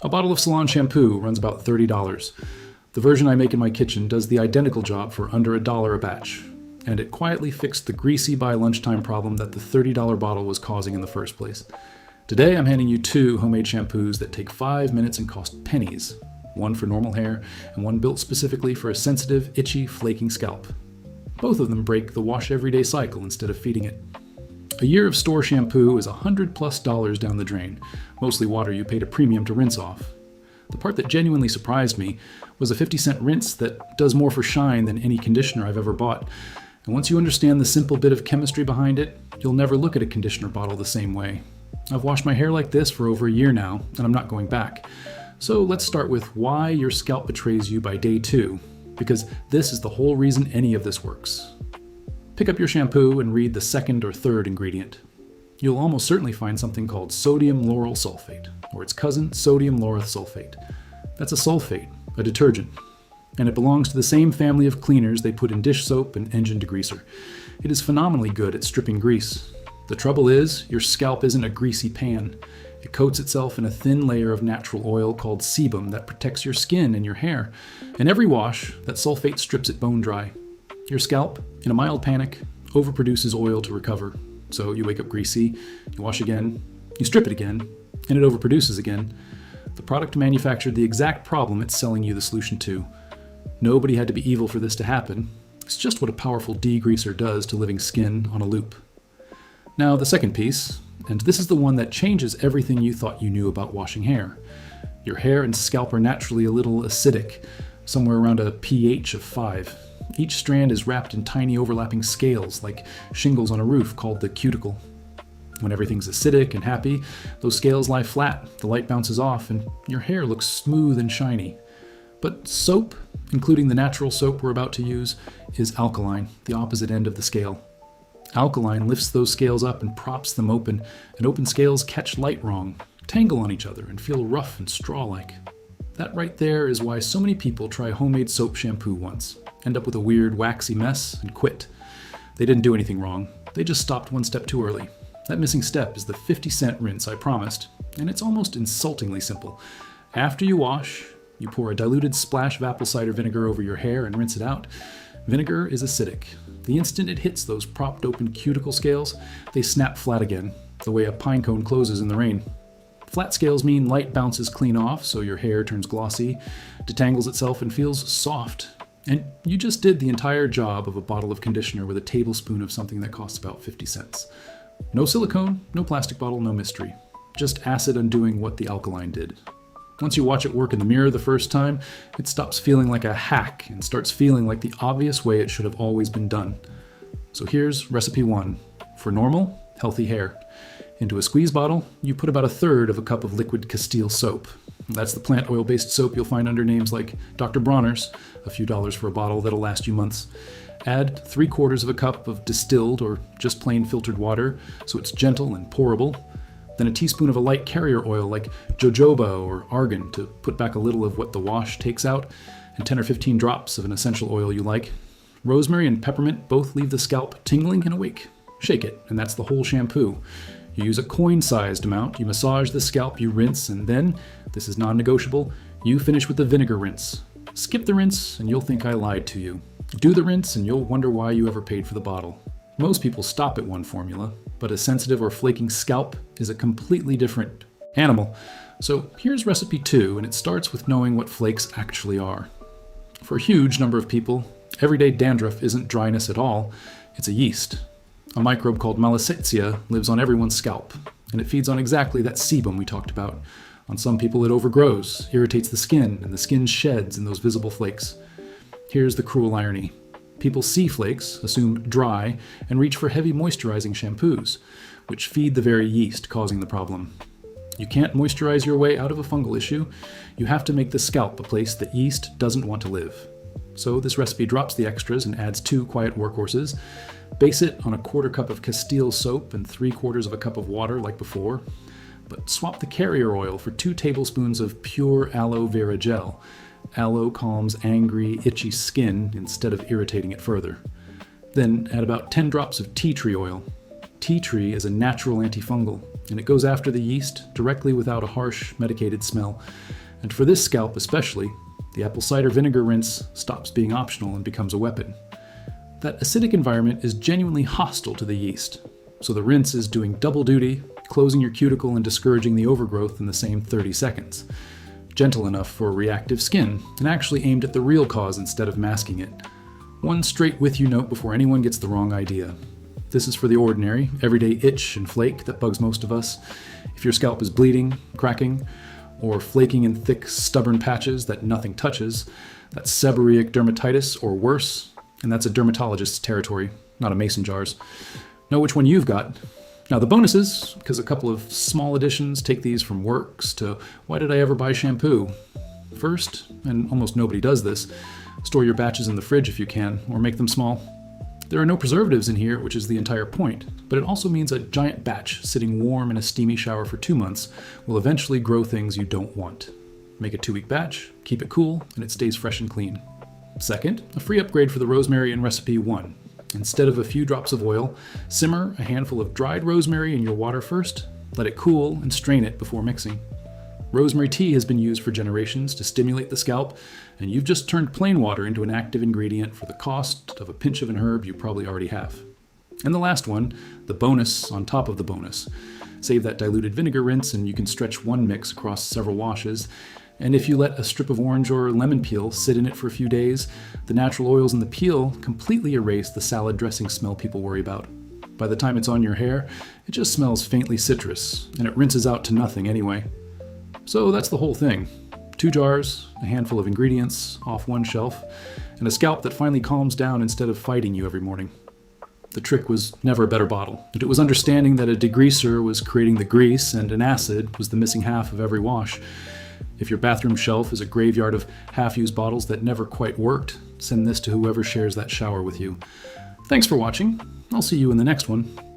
A bottle of salon shampoo runs about $30. The version I make in my kitchen does the identical job for under $1 a batch, and it quietly fixed the greasy by lunchtime problem that the $30 bottle was causing in the first place. Today I'm handing you 2 homemade shampoos that take 5 minutes and cost pennies. One for normal hair, and one built specifically for a sensitive, itchy, flaking scalp. Both of them break the wash everyday cycle instead of feeding it. A year of store shampoo is $100+ down the drain, mostly water you paid a premium to rinse off. The part that genuinely surprised me was a 50-cent rinse that does more for shine than any conditioner I've ever bought. And once you understand the simple bit of chemistry behind it, you'll never look at a conditioner bottle the same way. I've washed my hair like this for over a year now, and I'm not going back. So let's start with why your scalp betrays you by day 2, because this is the whole reason any of this works. Pick up your shampoo and read the second or third ingredient. You'll almost certainly find something called sodium lauryl sulfate, or its cousin, sodium lauryl sulfate. That's a sulfate, a detergent, and it belongs to the same family of cleaners they put in dish soap and engine degreaser. It is phenomenally good at stripping grease. The trouble is, your scalp isn't a greasy pan. It coats itself in a thin layer of natural oil called sebum that protects your skin and your hair. And every wash, that sulfate strips it bone dry. Your scalp, in a mild panic, overproduces oil to recover. So you wake up greasy, you wash again, you strip it again, and it overproduces again. The product manufactured the exact problem it's selling you the solution to. Nobody had to be evil for this to happen. It's just what a powerful degreaser does to living skin on a loop. Now the second piece, and this is the one that changes everything you thought you knew about washing hair. Your hair and scalp are naturally a little acidic, somewhere around a pH of 5. Each strand is wrapped in tiny overlapping scales, like shingles on a roof, called the cuticle. When everything's acidic and happy, those scales lie flat, the light bounces off, and your hair looks smooth and shiny. But soap, including the natural soap we're about to use, is alkaline, the opposite end of the scale. Alkaline lifts those scales up and props them open, and open scales catch light wrong, tangle on each other, and feel rough and straw-like. That right there is why so many people try homemade soap shampoo once, end up with a weird waxy mess, and quit. They didn't do anything wrong, they just stopped one step too early. That missing step is the 50-cent rinse I promised, and it's almost insultingly simple. After you wash, you pour a diluted splash of apple cider vinegar over your hair and rinse it out. Vinegar is acidic. The instant it hits those propped open cuticle scales, they snap flat again, the way a pine cone closes in the rain. Flat scales mean light bounces clean off, so your hair turns glossy, detangles itself, and feels soft. And you just did the entire job of a bottle of conditioner with a tablespoon of something that costs about 50 cents. No silicone, no plastic bottle, no mystery. Just acid undoing what the alkaline did. Once you watch it work in the mirror the first time, it stops feeling like a hack and starts feeling like the obvious way it should have always been done. So here's recipe 1 for normal, healthy hair. Into a squeeze bottle, you put about 1/3 of a cup of liquid Castile soap. That's the plant oil-based soap you'll find under names like Dr. Bronner's, a few dollars for a bottle that'll last you months. Add 3/4 of a cup of distilled or just plain filtered water so it's gentle and pourable. Then a teaspoon of a light carrier oil like jojoba or argan to put back a little of what the wash takes out, and 10 or 15 drops of an essential oil you like. Rosemary and peppermint both leave the scalp tingling and awake. Shake it, and that's the whole shampoo. You use a coin-sized amount, you massage the scalp, you rinse, and then, this is non-negotiable, you finish with the vinegar rinse. Skip the rinse, and you'll think I lied to you. Do the rinse, and you'll wonder why you ever paid for the bottle. Most people stop at one formula, but a sensitive or flaking scalp is a completely different animal. So here's recipe 2, and it starts with knowing what flakes actually are. For a huge number of people, everyday dandruff isn't dryness at all, it's a yeast. A microbe called Malassezia lives on everyone's scalp, and it feeds on exactly that sebum we talked about. On some people it overgrows, irritates the skin, and the skin sheds in those visible flakes. Here's the cruel irony. People see flakes, assume dry, and reach for heavy moisturizing shampoos, which feed the very yeast causing the problem. You can't moisturize your way out of a fungal issue. You have to make the scalp a place that yeast doesn't want to live. So this recipe drops the extras and adds 2 quiet workhorses. Base it on a 1/4 cup of Castile soap and 3/4 of a cup of water like before. But swap the carrier oil for 2 tablespoons of pure aloe vera gel. Aloe calms angry, itchy skin instead of irritating it further. Then add about 10 drops of tea tree oil. Tea tree is a natural antifungal. and it goes after the yeast directly without a harsh, medicated smell. And for this scalp especially, the apple cider vinegar rinse stops being optional and becomes a weapon. That acidic environment is genuinely hostile to the yeast, so the rinse is doing double duty, closing your cuticle and discouraging the overgrowth in the same 30 seconds. Gentle enough for reactive skin, and actually aimed at the real cause instead of masking it. One straight with you note before anyone gets the wrong idea. This is for the ordinary, everyday itch and flake that bugs most of us. If your scalp is bleeding, cracking, or flaking in thick, stubborn patches that nothing touches, that's seborrheic dermatitis or worse, and that's a dermatologist's territory, not a mason jar's. Know which one you've got. Now the bonuses, because a couple of small additions take these from works to why did I ever buy shampoo? First, and almost nobody does this, store your batches in the fridge if you can, or make them small. There are no preservatives in here, which is the entire point, but it also means a giant batch sitting warm in a steamy shower for 2 months will eventually grow things you don't want. Make a 2-week batch, keep it cool, and it stays fresh and clean. Second, a free upgrade for the rosemary in recipe 1. Instead of a few drops of oil, simmer a handful of dried rosemary in your water first, let it cool, and strain it before mixing. Rosemary tea has been used for generations to stimulate the scalp, and you've just turned plain water into an active ingredient for the cost of a pinch of an herb you probably already have. And the last one, the bonus on top of the bonus. Save that diluted vinegar rinse and you can stretch one mix across several washes. And if you let a strip of orange or lemon peel sit in it for a few days, the natural oils in the peel completely erase the salad dressing smell people worry about. By the time it's on your hair, it just smells faintly citrus, and it rinses out to nothing anyway. So that's the whole thing. 2 jars, a handful of ingredients off one shelf, and a scalp that finally calms down instead of fighting you every morning. The trick was never a better bottle. It was understanding that a degreaser was creating the grease and an acid was the missing half of every wash. If your bathroom shelf is a graveyard of half-used bottles that never quite worked, send this to whoever shares that shower with you. Thanks for watching. I'll see you in the next one.